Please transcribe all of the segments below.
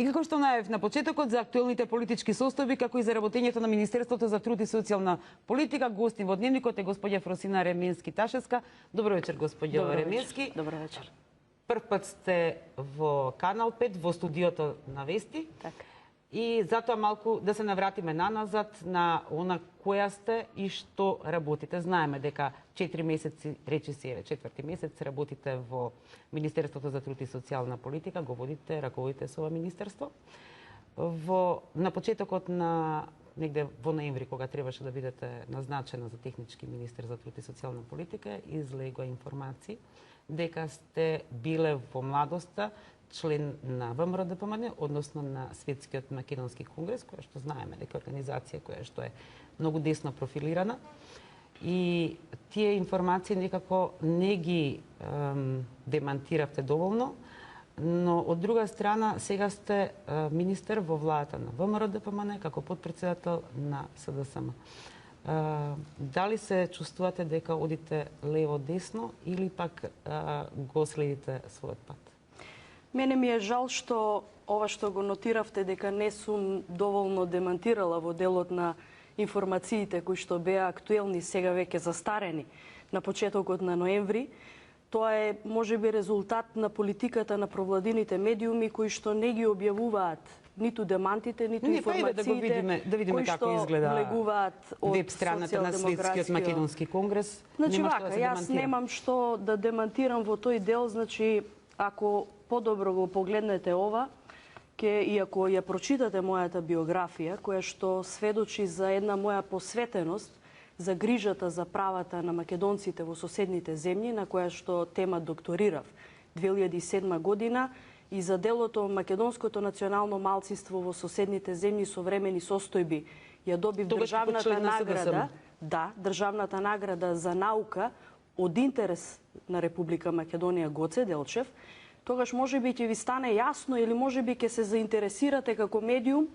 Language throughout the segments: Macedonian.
И како што најав на почетокот за актуелните политички состојби, како и за работењето на Министерството за труд и социјална политика, гости во дневникот е господја Фросина Ременски-Ташевска. Добро вечер, господја Ременски. Добро вечер. Прв пат сте во Канал 5, во студиото на Вести. Така. И затоа малку да се навратиме наназад на она која сте и што работите. Знаеме дека 4 месеци, речиси еве, 4-ти месец работите во Министерството за труд и социјална политика, го водите, раководите со ова министерство. На почетокот на негде во ноември, кога требаше да бидете назначена за технички министер за труд и социјална политика, излегоа информации дека сте биле во младоста член на ВМРО-ДПМН, односно на Светскиот македонски конгрес, која што знаеме дека е организација која што е многу десно профилирана. И тие информации некако не ги демантиравте доволно, но од друга страна сега сте министер во владата на ВМРО-ДПМН како потпредседател на СДСМ. Дали се чувствувате дека одите лево-десно или пак го следите својот пат? Мене ми е жал што ова што го нотиравте дека не сум доволно демантирала во делот на информациите кои што беа актуелни, сега веќе застарени на почетокот на ноември. Тоа е можеби резултат на политиката на провладините медиуми кои што не ги објавуваат ниту демантите, ниту информациите кои што влегуваат од веб страната на Светскиот македонски конгрес. Значи вака, јас немам што да демантирам во тој дел, значи ако подобро го погледнете ова, и ако ја прочитате мојата биографија, која што сведочи за една моја посветеност за грижата за правата на македонците во соседните земји, на која што тема докторирав 2007 година, и за делото македонското национално малцинство во соседните земји со времени состојби, ја добив државната награда, државната награда за наука од интерес на Република Македонија Гоце Делчев. Тогаш можеби ќе ви стане јасно или можеби ќе се заинтересирате како медиум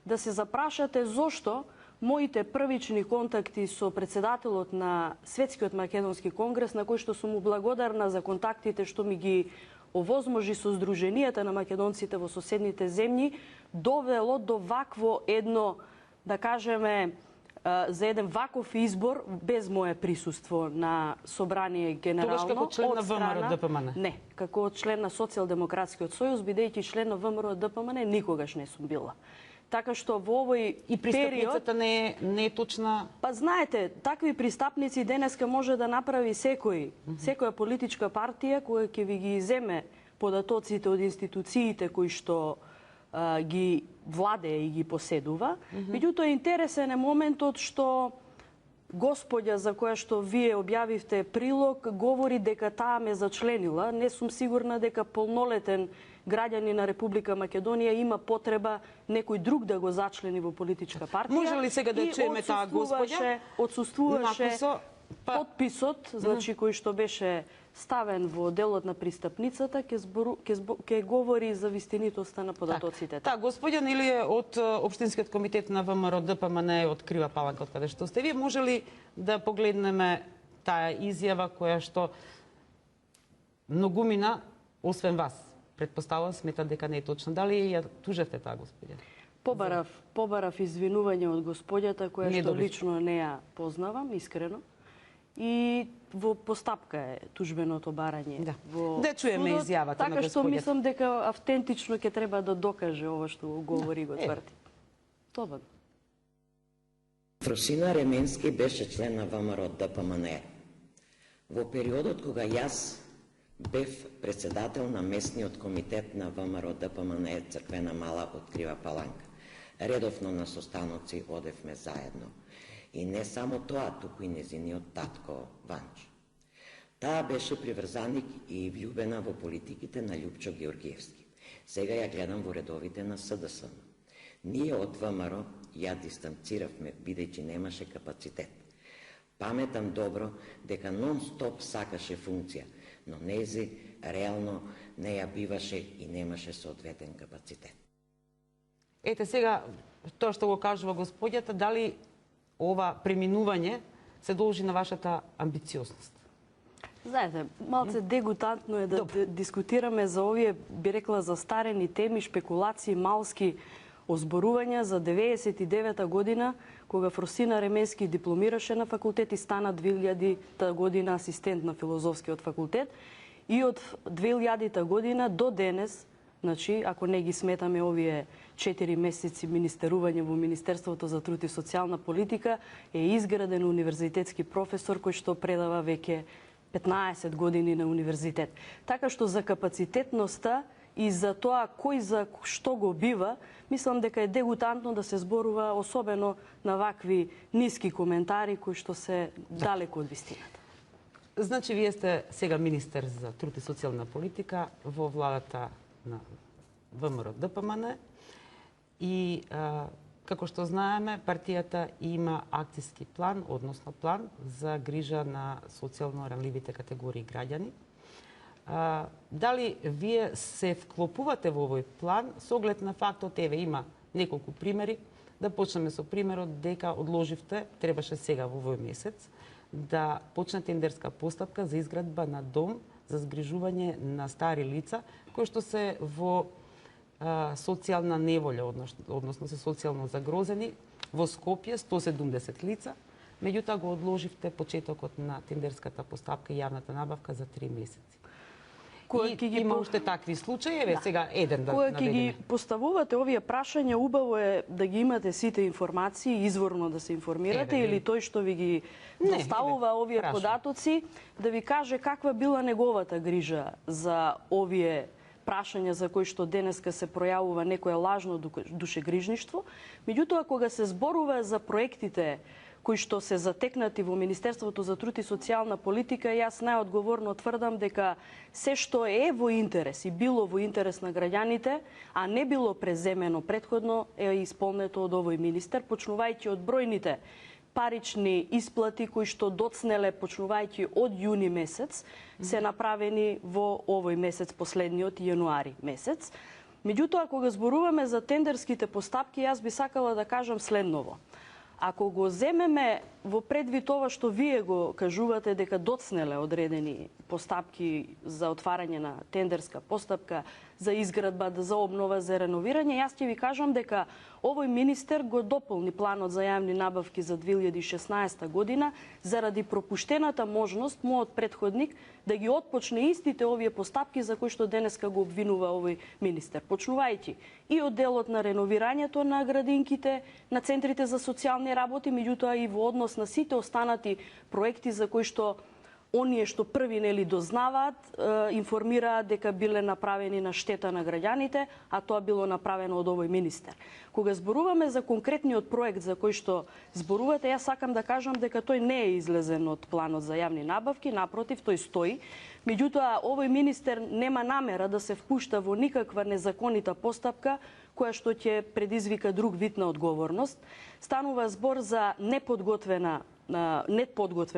да се запрашате зошто моите првични контакти со председателот на Светскиот македонски конгрес, на кој што сум му благодарна за контактите што ми ги овозможи со Сдруженијата на македонците во соседните земји, довело до вакво едно, да кажеме, за еден ваков избор без мое присуство на собрание генерално. Тогаш како член на ВМРО-ДПМН? Не, како член на Социјалдемократскиот сојуз, бидејќи член на ВМРО-ДПМН, никогаш не сум била. Така што во овој и пристапницата не е точна. Па знаете, такви пристапници денеска може да направи секоја политичка партија која ќе ви ги земе податоците од институциите кои што ги владее и ги поседува. Меѓутоа интересен е моментот што господја за која што вие објавивте прилог говори дека таа ме зачленила. Не сум сигурна дека полнолетен граѓани на Република Македонија има потреба некој друг да го зачлени во политичка партија. Може ли сега да чуеме таа господја? Отсуствуваше подписот, значи кој што беше ставен во делот на пристапницата, ќе говори за вистинитоста на податоците. Таа господја нели е од Општинскиот комитет на ВМРО-ДПМН од Крива Паланка, од каде што сте вие. Може ли да погледнеме таа изјава која што многумина, освен вас, предпоставувам, смета дека не е точна. Дали ја тужевте таа господја? Побарав извинување од господјата која што лично не ја познавам, искрено. И во постапка е тужбеното барање. Да чуеме изјавата на господјата. Така што мислам дека автентично ќе треба да докаже ова што говори и го тврди. Слободно. Фросина Ременски беше член на ВМРО-ДПМН. Во периодот кога јас бев председател на местниот комитет на ВМРО-ДПМН Црквена Мала од Крива Паланка. Редовно на состаноци одевме заедно. И не само тоа, туку и незиниот татко Ванчо. Таа беше приврзаник и влюбена во политиките на Љупчо Георгиевски. Сега ја гледам во редовите на СДСМ. Ние од ВМРО ја дистанциравме, бидејќи немаше капацитет. Паметам добро дека нон-стоп сакаше функција, но нези реално не ја биваше и немаше соодветен капацитет. Ете сега, тоа што го кажува господјата, дали ова преминување се должи на вашата амбициозност? Знаете, малце дегутантно е да дискутираме за овие, би рекла, застарени теми, шпекулации, малски озборувања за 99-та година, кога Фросина Ремески дипломираше на факултет и стана 2000-та година асистент на филозофскиот факултет. И од 2000-та година до денес, значи, ако не ги сметаме овие 4 месеци министерување во Министерството за труд и социјална политика, е изграден универзитетски професор кој што предава веќе 15 години на универзитет. Така што за капацитетноста и за тоа кој за што го бива, мислам дека е дегутантно да се зборува особено на вакви ниски коментари кои што се далеку од вистината. Значи, вие сте сега министер за труд и социјална политика во владата на ВМРО ДПМН и како што знаеме, партијата има акцијски план, односно план за грижа на социјално ранливите категории граѓани. Дали вие се вклопувате во овој план со оглед на фактот, еве има неколку примери, да почнеме со примерот дека одложивте, требаше сега во овој месец, да почне тендерска постапка за изградба на дом за згрижување на стари лица кои што се во социјална неволја, односно се социјално загрозени, во Скопје 170 лица, меѓутоа го одложивте почетокот на тендерската постапка и јавната набавка за 3 месеци. Има уште такви случаи, еве сега еден да наведеме. Кога ќе ги поставувате овие прашања, убаво е да ги имате сите информации, изворно да се информирате, или тој што ви ги доставува овие податоци, да ви каже каква била неговата грижа за овие прашања за кои што денеска се пројавува некое лажно душегрижништво. Меѓутоа, кога се зборува за проектите кои што се затекнати во Министерството за труд и социјална политика, јас најодговорно тврдам дека се што е во интерес и било во интерес на граѓаните, а не било преземено претходно, е исполнето од овој министер, почнувајќи од бројните парични исплати кои што доцнеле почнувајќи од јуни месец, се направени во овој месец, последниот јануари месец. Меѓутоа, кога зборуваме за тендерските постапки, јас би сакала да кажам следново. Ако го земеме во предвид ова што вие го кажувате дека доцнеле одредени постапки за отварање на тендерска постапка, за изградба, за обнова, за реновирање, јас ќе ви кажам дека овој министер го дополни планот за јавни набавки за 2016 година заради пропуштената можност мојот претходник да ги отпочне истите овие постапки за кои што денеска го обвинува овој министер, почнувајќи и од делот на реновирањето на градинките, на центрите за социјални работи, меѓутоа и во однос на сите останати проекти за кои што оние што први нели дознаваат, информираат дека биле направени на штета на граѓаните, а тоа било направено од овој министер. Кога зборуваме за конкретниот проект за кој што зборувате, јас сакам да кажам дека тој не е излезен од планот за јавни набавки, напротив, тој стои. Меѓутоа, овој министер нема намера да се впушта во никаква незаконита постапка која што ќе предизвика друг вид на одговорност. Станува збор за неподготвен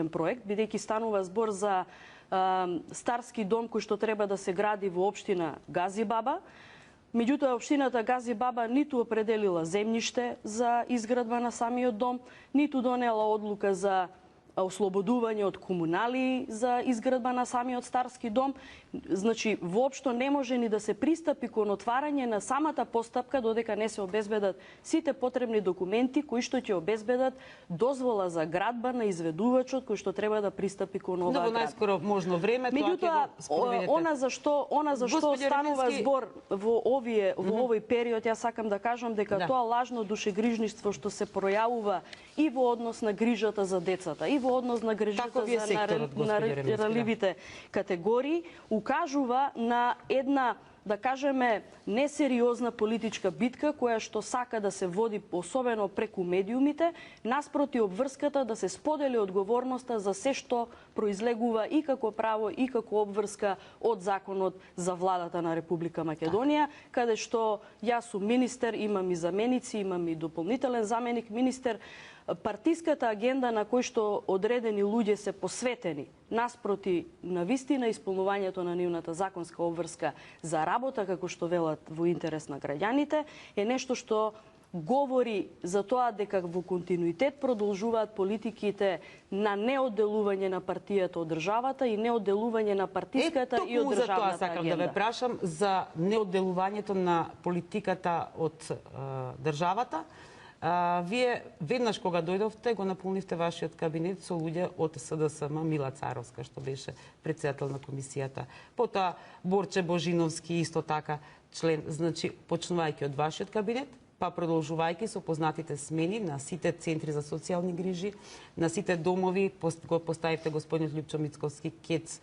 проект, бидејќи станува збор за старски дом кој што треба да се гради во општина Газибаба. Меѓутоа, општината Газибаба ниту определила земјиште за изградба на самиот дом, ниту донела одлука за ослободување од комунали за изградба на самиот старски дом. Значи, воопшто не може ни да се пристапи кон отварање на самата постапка додека не се обезбедат сите потребни документи кои што ќе обезбедат дозвола за градба на изведувачот кој што треба да пристапи кон оваа градба. Во најскоро можно време тоа ќе го спроведете. Она за што станува збор во овој период, јас сакам да кажам дека тоа лажно душегрижништво што се пројавува и во однос на грижата за децата, и во однос на грижата на ранливите категории, укажува на една, да кажеме, несериозна политичка битка која што сака да се води особено преку медиумите, наспроти обврската да се сподели одговорноста за се што произлегува и како право и како обврска од законот за владата на Република Македонија, каде што јас сум министер, имам и заменици, имам и дополнителен заменик министер. Партиската агенда на кој што одредени луѓе се посветени наспроти на вистина исполнувањето на нивната законска обврска за работа, како што велат во интерес на граѓаните, е нешто што говори за тоа дека во континуитет продолжуваат политиките на неодделување на партијата од државата и неодделување на партиската и од државната агенда. За тоа сакам да ве прашам за неодделувањето на политиката од државата. Вие веднаш кога дојдовте го наполнивте вашиот кабинет со луѓе од СДСМ, Мила Царовска што беше претседател на комисијата. Потоа Борче Божиновски исто така член, значи почнувајќи од вашиот кабинет, па продолжувајќи со познатите смени на сите центри за социјални грижи, на сите домови, го поставивте господинот Лјупчо Мицковски Кец,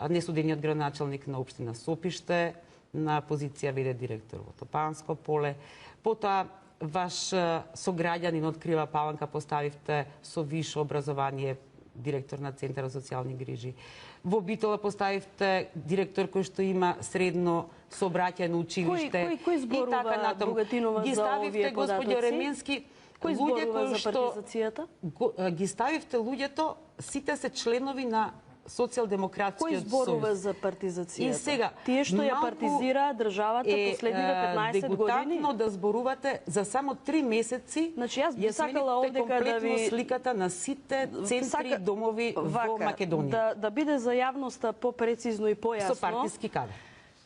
несудениот градоначалник на општина Сопиште, на позиција ВД директор во Топанско поле. Потоа ваш сограѓанин од Крива Паланка поставивте со висше образование директор на Центар за социјални грижи. Во Битола поставивте директор кој што има средно сообраќајно училиште. Кој зборува Богатинова за овие податоци? Господи Ременски, кој зборува за партизацијата? Ги ставивте луѓето, сите се членови на социјалдемократскиот сојуз. Кој зборува за партизацијата? И сега, тие што ја партизира државата последниве 15 години? Дегутантно да зборувате за само 3 месеци. Значи јас би сакала овдека да ви сликата на сите центри домови во Македонија. Да биде за јавноста попрецизно и појасно. Со партиски кадар.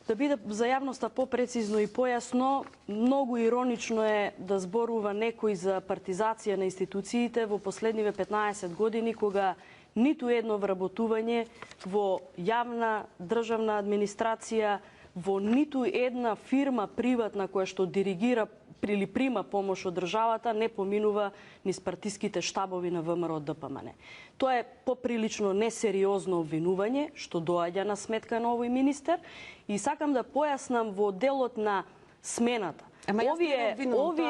Да биде за јавноста попрецизно и појасно, многу иронично е да зборува некој за партизација на институциите во последниве 15 години, кога ниту едно вработување во јавна државна администрација, во ниту една фирма приватна која што диригира или прима помош од државата не поминува низ партиските штабови на ВМРО ДПМН. Тоа е поприлично несериозно обвинување што доаѓа на сметка на овој министер и сакам да појаснам во делот на смената. Овие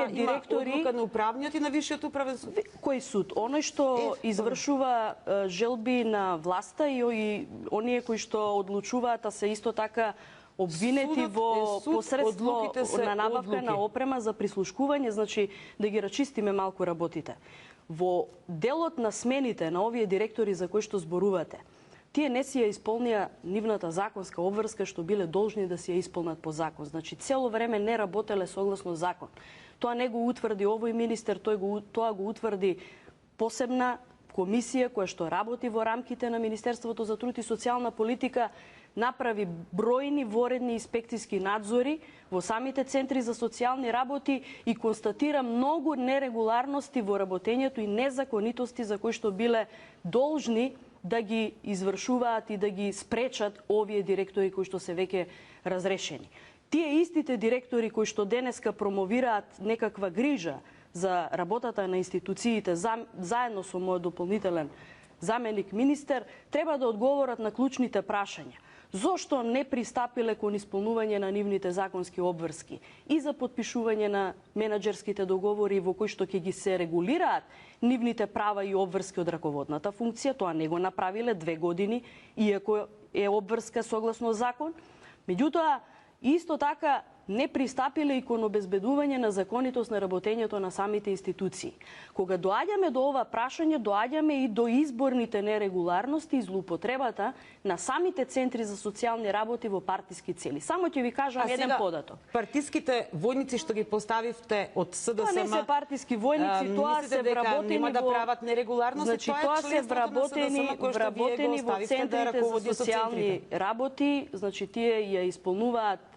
директори одлука на управниот и на висшиот управен суд. Кој суд? Оној што извршува желби на власта и оние кои што одлучуваат, а се исто така обвинети во посредство на набавка на опрема за прислушкување, значи да ги рачистиме малку работите. Во делот на смените на овие директори за кои што зборувате, тие не си ја исполнија нивната законска обврска што биле должни да си ја исполнат по закон. Значи цело време не работеле согласно закон. Тоа не го утврди овој министер, тоа го утврди посебна комисија која што работи во рамките на Министерството за труд и социјална политика, направи бројни воредни инспекцијски надзори во самите центри за социјални работи и констатира многу нерегуларности во работењето и незаконитости за кои што биле должни да ги извршуваат и да ги спречат овие директори кои што се веќе разрешени. Тие истите директори кои што денеска промовираат некаква грижа за работата на институциите, заедно со мојот дополнителен заменик министер, треба да одговорат на клучните прашања. Зошто не пристапиле кон исполнување на нивните законски обврски и за подпишување на менаџерските договори во кои што ќе ги се регулираат нивните права и обврски од раководната функција? Тоа не го направиле 2 години, иако е обврска согласно закон. Меѓутоа, исто така не пристапиле и кон обезбедување на законитост на работењето на самите институции. Кога доаѓаме до ова прашање, доаѓаме и до изборните нерегуларности и злоупотребата на самите центри за социјални работи во партиски цели. Само ќе ви кажам еден податок. Партиските војници што ги поставивте од СДСМ, тоа не се партиски војници, тоа се вработени во... да прават нерегуларности, значи, тоа се вработени во центрите за социјални работи, значи тие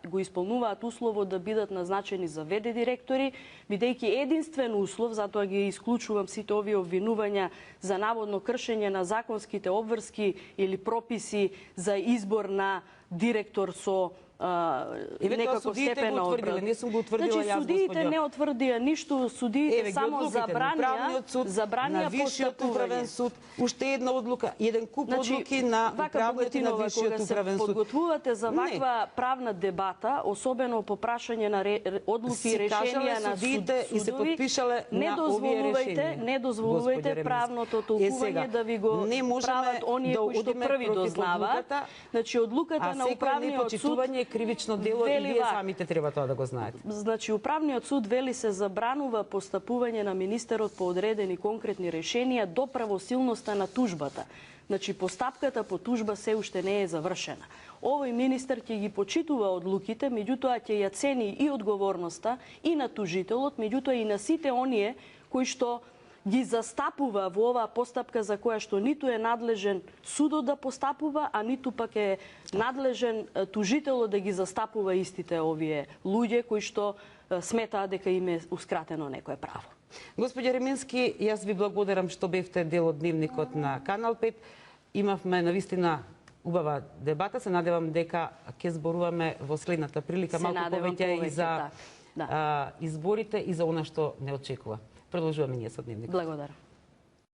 го исполнуваат услово да бидат назначени за ВД директори, бидејќи единствен услов, затоа ги исклучувам сите овие обвинувања за наводно кршење на законските обврски или прописи за избор на директор со некако степен на одбрана. Не сум го утврдила јас, судиите не утврдија ништо, судиите само забранија Висшиот управен суд, уште една одлука, еден куп одлуки на управниот и на Висшиот управен суд. Кога се подготвувате за ваква правна дебата, особено по прашање на одлуки и решенија на судови, и се подпишале на овие решенија. Не дозволувате правното толкување да ви го прават оние кои што први дознаваат. Значи одлуката на управниот суд кривично дело и Вели вие вака. самите треба тоа да го знаете. Значи, Управниот суд вели се забранува постапување на министерот по одредени конкретни решенија до правосилноста на тужбата. Значи, постапката по тужба се уште не е завршена. Овој министер ќе ги почитува одлуките, меѓутоа ќе ја цени и одговорноста и на тужителот, меѓутоа и на сите оние кои што ги застапува во оваа постапка за која што ниту е надлежен судот да постапува, а ниту пак е надлежен тужителот да ги застапува истите овие луѓе кои што сметаат дека им е ускратено некое право. Господје Ремински, јас ви благодарам што бевте дел од дневникот на Канал 5. Имавме навистина убава дебата. Се надевам дека ќе зборуваме во следната прилика малку повеќе и за изборите и за она што не очекува. Продолжуваме ние со дневникот. Благодарам.